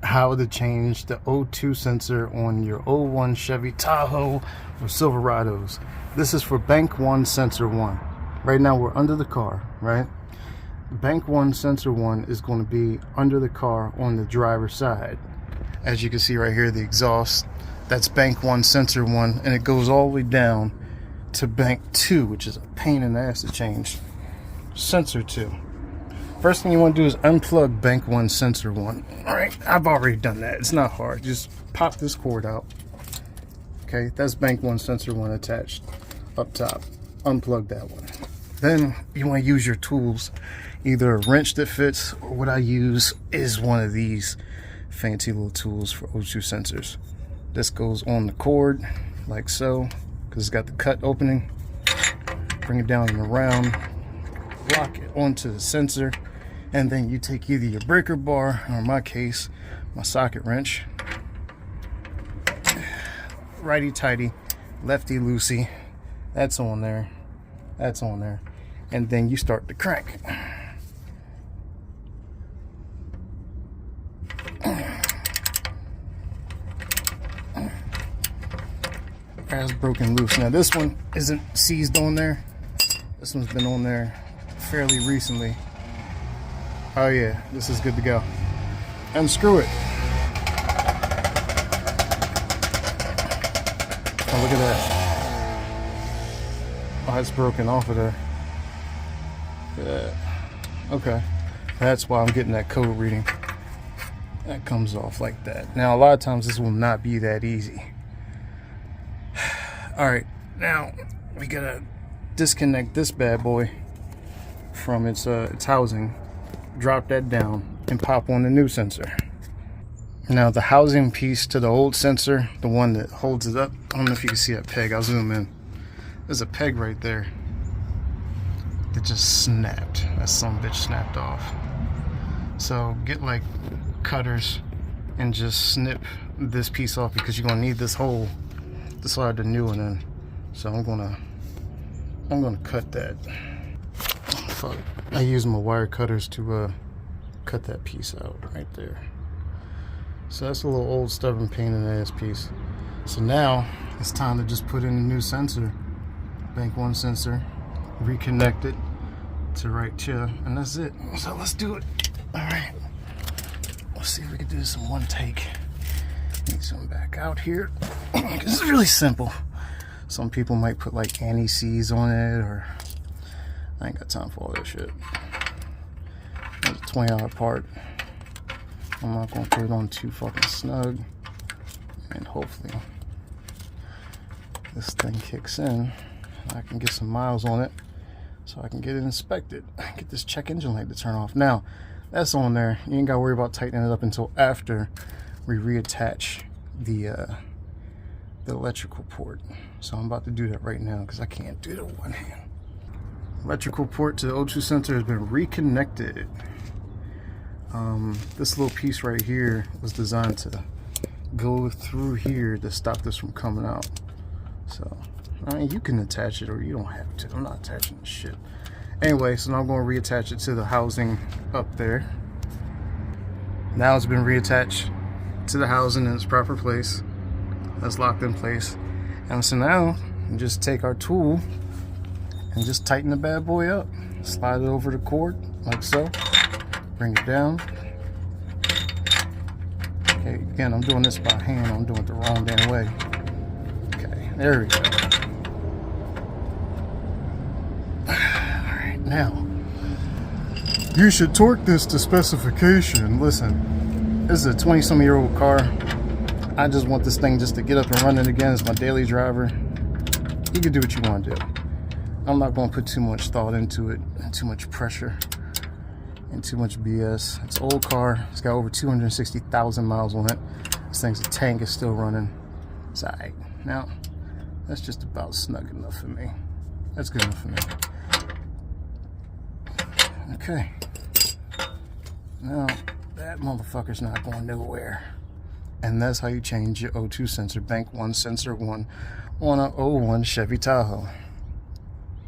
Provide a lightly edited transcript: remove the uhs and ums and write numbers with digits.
how to change the O2 sensor on your '01 Chevy Tahoe or Silverados. This is for bank 1 sensor 1. Right now we're under the car, right? Bank 1 sensor 1 is going to be under the car on the driver's side. As you can see right here, the exhaust, that's bank 1 sensor 1, and it goes all the way down to bank 2, which is a pain in the ass to change. Sensor 2. First thing you want to do is unplug bank 1 sensor 1. Alright, I've already done that. It's not hard. Just pop this cord out. Okay, that's bank 1 sensor 1 attached up top. Unplug that one. Then you want to use your tools. Either a wrench that fits, or what I use is one of these fancy little tools for O2 sensors. This goes on the cord like so, because it's got the cut opening. Bring it down and around, lock it onto the sensor, and then you take either your breaker bar, or in my case, my socket wrench. Righty tighty, lefty loosey. That's on there. That's on there. And then you start to crank. That's broken loose. Now this one isn't seized on there. This one's been on there fairly recently. Oh yeah, this is good to go. Unscrew it. Oh, look at that. Oh, it's broken off of there. Yeah. Okay. That's why I'm getting that code reading. That comes off like that. Now, a lot of times this will not be that easy. Alright, now we gotta disconnect this bad boy from its housing. Drop that down and pop on the new sensor. Now the housing piece to the old sensor, the one that holds it up, I don't know if you can see that peg, I'll zoom in. There's a peg right there that just snapped. That son of a bitch snapped off. So get like cutters and just snip this piece off, because you're gonna need this hole to slide the new one in. So I'm gonna cut that. Fuck. I use my wire cutters to cut that piece out right there. So that's a little old stubborn pain in the ass piece. So now it's time to just put in a new sensor, bank 1 sensor, reconnect it to right here, and that's it. So let's do it. All right, let's see if we can do this in one take. Need some back out here. This is really simple. Some people might put like anti-seize on it, or I ain't got time for all that shit. It's a $20 part. I'm not gonna put it on too fucking snug, and hopefully this thing kicks in and I can get some miles on it so I can get it inspected. Get this check engine light to turn off. Now that's on there. You ain't gotta worry about tightening it up until after we reattach the electrical port. So I'm about to do that right now because I can't do it with one hand. Electrical port to the O2 sensor has been reconnected. This little piece right here was designed to go through here to stop this from coming out. So I mean, you can attach it or you don't have to. I'm not attaching this shit. Anyway, so now I'm going to reattach it to the housing up there. Now it's been reattached to the housing in its proper place. That's locked in place. And so now we just take our tool and just tighten the bad boy up. Slide it over the cord like so. Bring it down. Okay, again, I'm doing this by hand. I'm doing it the wrong damn way. Okay, there we go. Alright, now you should torque this to specification. Listen, this is a 20-some-year-old car. I just want this thing just to get up and running again. It's my daily driver. You can do what you want to do. I'm not going to put too much thought into it, and too much pressure, and too much BS. It's an old car. It's got over 260,000 miles on it. This thing's a tank. It's still running. It's alright. Now, that's just about snug enough for me. That's good enough for me. Okay. Now, that motherfucker's not going nowhere. And that's how you change your O2 sensor, bank 1 sensor 1 on a '01 Chevy Tahoe.